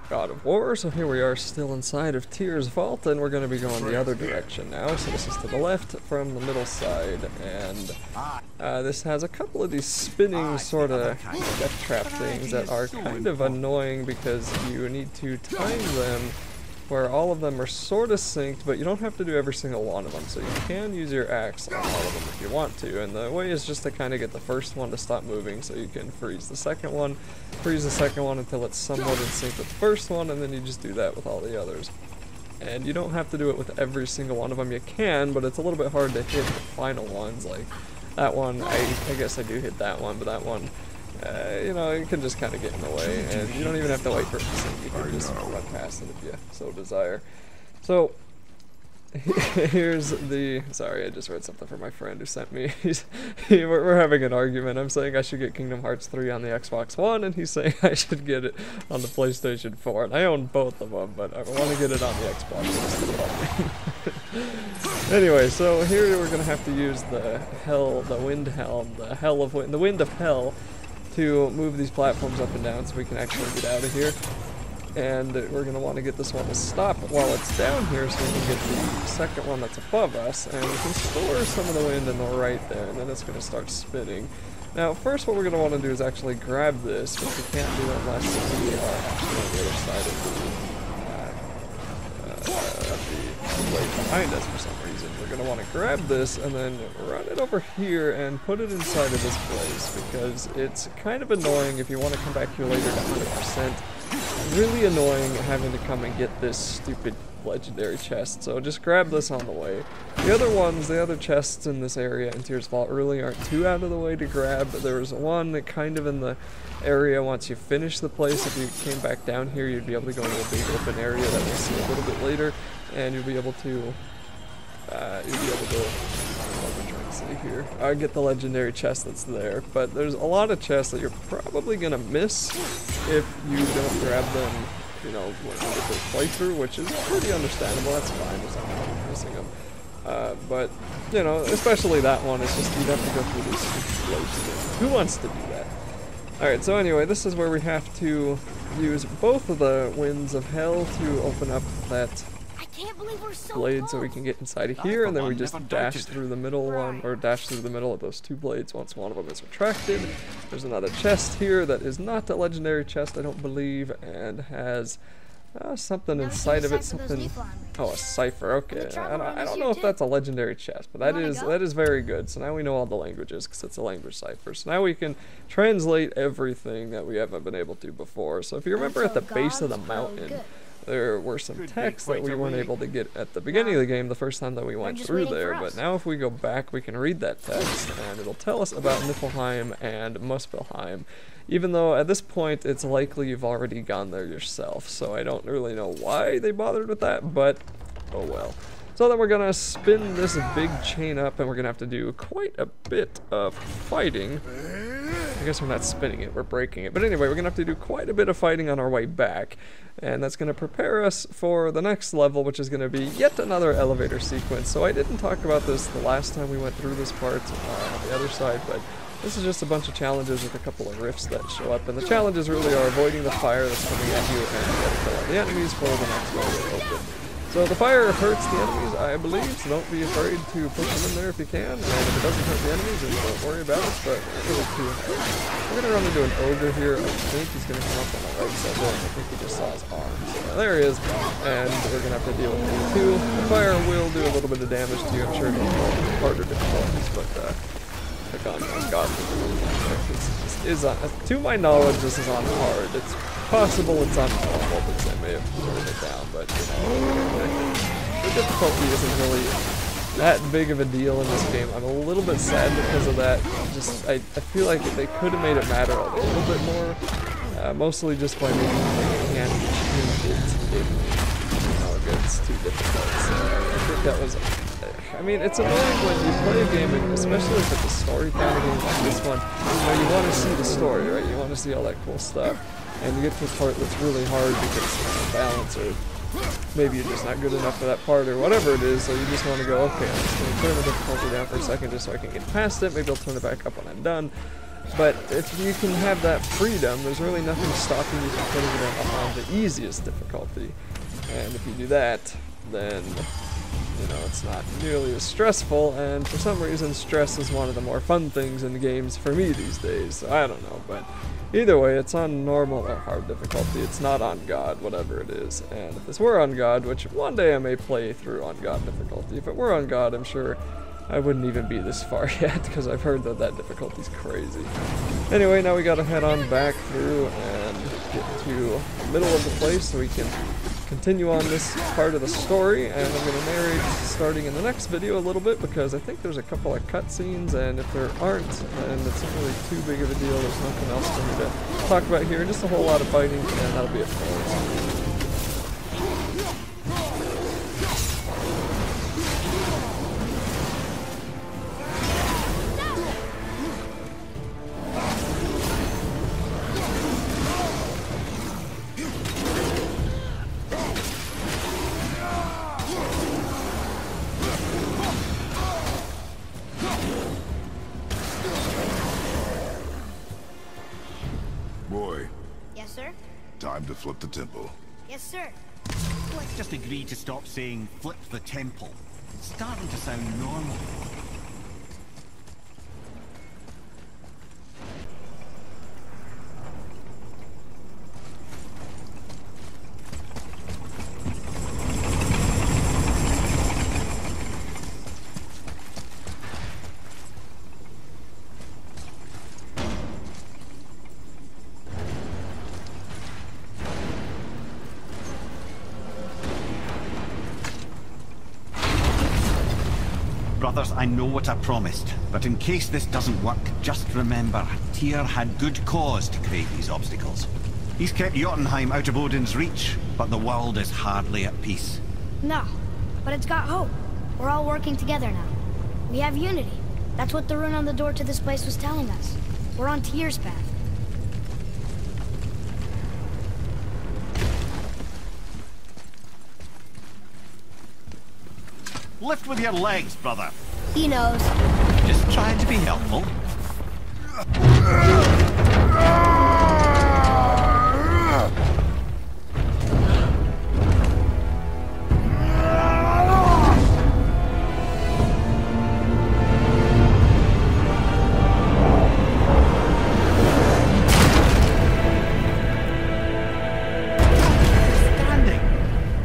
God of War. So here we are still inside of Tyr's vault, and we're going to be going the other direction now. So this is to the left from the middle side, and this has a couple of these spinning sort of death trap things that are kind of annoying because you need to time them where all of them are sort of synced, but you don't have to do every single one of them, so you can use your axe on all of them if you want to, and the way is just to kind of get the first one to stop moving so you can freeze the second one until it's somewhat in sync with the first one, and then you just do that with all the others. And you don't have to do it with every single one of them. You can, but it's a little bit hard to hit the final ones, like that one. I guess I do hit that one, but that one, you know, it can just kind of get in the way, and you don't even have to wait for it to sync. You can just run past it if you so desire. So, here's the... Sorry, I just read something from my friend who sent me. We're having an argument. I'm saying I should get Kingdom Hearts 3 on the Xbox One, and he's saying I should get it on the PlayStation 4. And I own both of them, but I want to get it on the Xbox One. Anyway, so here we're going to have to use the wind helm, the wind of hell, to move these platforms up and down so we can actually get out of here. And we're going to want to get this one to stop while it's down here so we can get the second one that's above us, and we can store some of the wind in the right there, and then it's going to start spinning. Now, first what we're going to want to do is actually grab this, which we can't do unless we are actually on the other side of the blade behind us for some reason. We're going to want to grab this and then run it over here and put it inside of this place, because it's kind of annoying if you want to come back here later to 100%. Really annoying having to come and get this stupid legendary chest, so just grab this on the way. The other chests in this area in Tyr's Vault really aren't too out of the way to grab. There's one that kind of in the area once you finish the place. If you came back down here, you'd be able to go into a big open area that we'll see a little bit later, and you'll be able to here. Get the legendary chest that's there, but there's a lot of chests that you're probably gonna miss if you don't grab them, you know, when you get this playthrough, which is pretty understandable. That's fine, there's not much missing them. But, you know, especially that one, it's just you'd have to go through these explosions. Who wants to do that? Alright, so anyway, this is where we have to use both of the winds of hell to open up that blade so we can get inside of here, and then we just dash through the middle one, or dash through the middle of those two blades once one of them is retracted. There's another chest here that is not a legendary chest, I don't believe, and has something inside of it, something... Oh, a cipher, okay. I don't know if that's a legendary chest, but that is very good. So now we know all the languages, because it's a language cipher. So now we can translate everything that we haven't been able to before. So if you remember at the base of the mountain, there were some texts that we weren't able to get at the beginning of the game the first time that we went through there, but now if we go back we can read that text and it'll tell us about Niflheim and Muspelheim, even though at this point it's likely you've already gone there yourself, so I don't really know why they bothered with that, but oh well. So then we're gonna spin this big chain up and we're gonna have to do quite a bit of fighting. I guess we're not spinning it, we're breaking it. But anyway, we're gonna have to do quite a bit of fighting on our way back. And that's gonna prepare us for the next level, which is gonna be yet another elevator sequence. So I didn't talk about this the last time we went through this part on the other side, but this is just a bunch of challenges with a couple of rifts that show up. And the challenges really are avoiding the fire that's coming at you and you gotta kill all the enemies for the next level open. So the fire hurts the enemies, I believe, so don't be afraid to push them in there if you can, and if it doesn't hurt the enemies, then don't worry about it, but really too hard. We're going to run into an ogre here. I think he's going to come up on the right side there. I think he just saw his arms. So there he is, and we're going to have to deal with him too. The fire will do a little bit of damage to you. I'm sure it'll be harder difficulties, but click on God. This is on, to my knowledge, this is on hard. It's possible it's on normal because I may have turned it down, but you know, the difficulty isn't really that big of a deal in this game. I'm a little bit sad because of that. Just I feel like they could have made it matter a little bit more, mostly just by making it can't change it if you know it gets too difficult. So I think that was. I mean, it's annoying when you play a game, and especially if it's a story kind of game like this one, where you want to see the story, right? You want to see all that cool stuff. And you get to a part that's really hard because of the balance, or maybe you're just not good enough for that part, or whatever it is, so you just want to go, okay, I'm just going to turn the difficulty down for a second just so I can get past it, maybe I'll turn it back up when I'm done. But if you can have that freedom, there's really nothing stopping you from putting it on the easiest difficulty. And if you do that, then, you know, it's not nearly as stressful, and for some reason stress is one of the more fun things in games for me these days, so I don't know, but either way, it's on normal or hard difficulty, it's not on God, whatever it is, and if this were on God, which one day I may play through on God difficulty, if it were on God, I'm sure I wouldn't even be this far yet, because I've heard that that difficulty's crazy. Anyway, now we gotta head on back through and get to the middle of the place so we can continue on this part of the story, and I'm going to narrate starting in the next video a little bit, because I think there's a couple of cutscenes, and if there aren't, then it's not really too big of a deal. There's nothing else for me to talk about here, just a whole lot of fighting, and that'll be it for us. Boy. Yes, sir? Time to flip the temple. Yes, sir. Let's just agree to stop saying flip the temple. It's starting to sound normal. Brothers, I know what I promised, but in case this doesn't work, just remember, Tyr had good cause to create these obstacles. He's kept Jotunheim out of Odin's reach, but the world is hardly at peace. No, but it's got hope. We're all working together now. We have unity. That's what the rune on the door to this place was telling us. We're on Tyr's path. Lift with your legs, brother. He knows. Just trying to be helpful.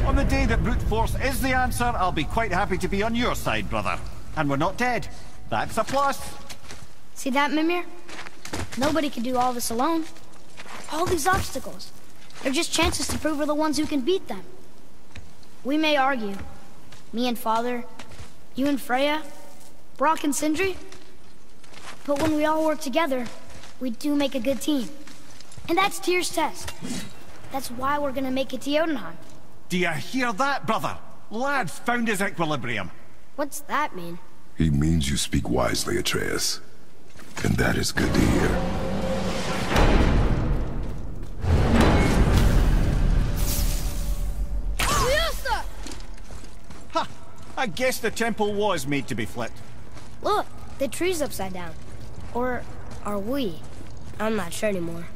On the day that brute force is the answer, I'll be quite happy to be on your side, brother. And we're not dead. That's a plus. See that, Mimir? Nobody can do all this alone. All these obstacles. They're just chances to prove we're the ones who can beat them. We may argue. Me and Father, you and Freya, Brock and Sindri. But when we all work together, we do make a good team. And that's Tyr's test. That's why we're gonna make it to Jotunheim. Do you hear that, brother? Lad's found his equilibrium. What's that mean? He means you speak wisely, Atreus. And that is good to hear. Ha! I guess the temple was made to be flipped. Look, the tree's upside down. Or are we? I'm not sure anymore.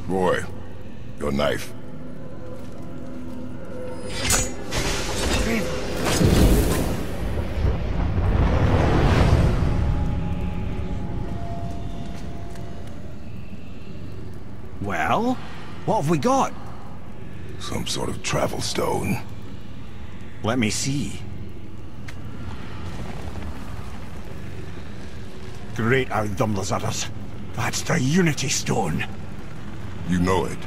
Boy, your knife. Well, what have we got? Some sort of travel stone. Let me see. Great Ardumlazaras. That's the Unity Stone. You know it.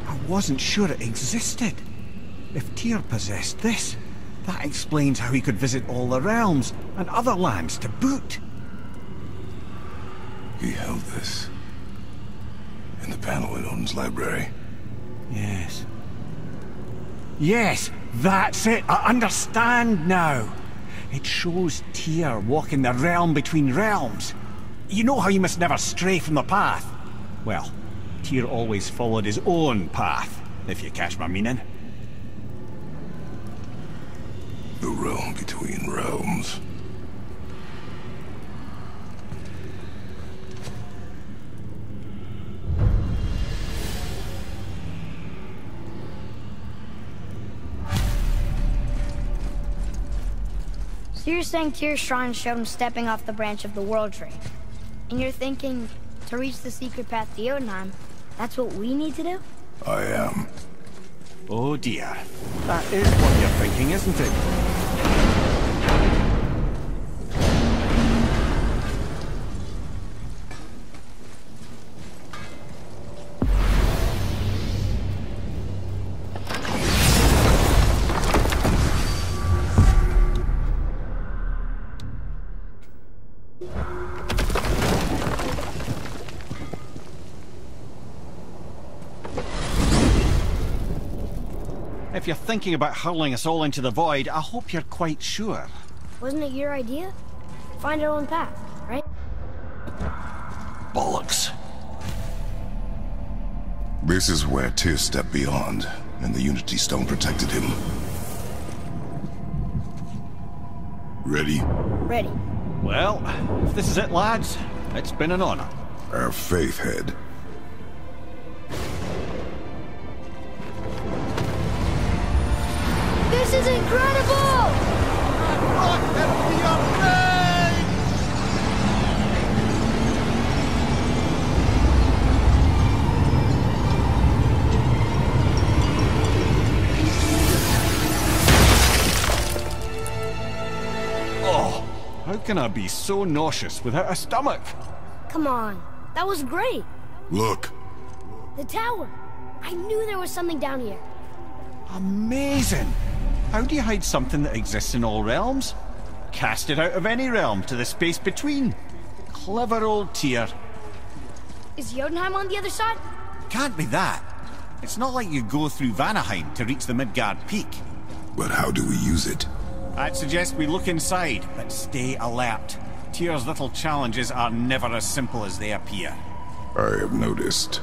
I wasn't sure it existed. If Tyr possessed this, that explains how he could visit all the realms and other lands to boot. He held this in the panel in Odin's library. Yes. Yes, that's it. I understand now. It shows Tyr walking the realm between realms. You know how you must never stray from the path? Well, Tyr always followed his own path, if you catch my meaning. The realm between realms. So you're saying Tyr's shrine showed him stepping off the branch of the World Tree. And you're thinking, to reach the secret path to Jotunheim, that's what we need to do? I am. Oh dear. That is what you're thinking, isn't it? If you're thinking about hurling us all into the void, I hope you're quite sure. Wasn't it your idea? Find our own path, right? Bollocks. This is where Tyr stepped beyond, and the Unity Stone protected him. Ready? Ready. Well, if this is it, lads, it's been an honor. Our faith head. This is incredible! Oh, how can I be so nauseous without a stomach? Come on, that was great. Look! The tower. I knew there was something down here. Amazing! How do you hide something that exists in all realms? Cast it out of any realm to the space between. Clever old Tyr. Is Jotunheim on the other side? Can't be that. It's not like you go through Vanaheim to reach the Midgard Peak. But how do we use it? I'd suggest we look inside, but stay alert. Tyr's little challenges are never as simple as they appear. I have noticed.